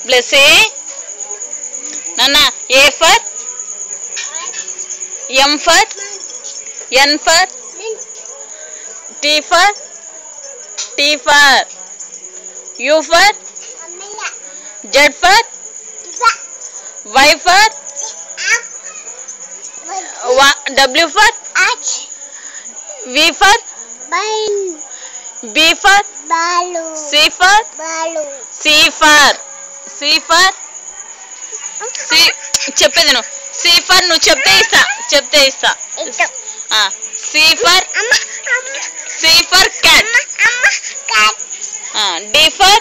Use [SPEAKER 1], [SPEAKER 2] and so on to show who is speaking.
[SPEAKER 1] Blessy. Nana. A for M for N for T for U for Z for Y for W for V for B for C for చెప్పేది నువ్వు C for నువ్వు చెప్తే ఇస్తా C for cat D for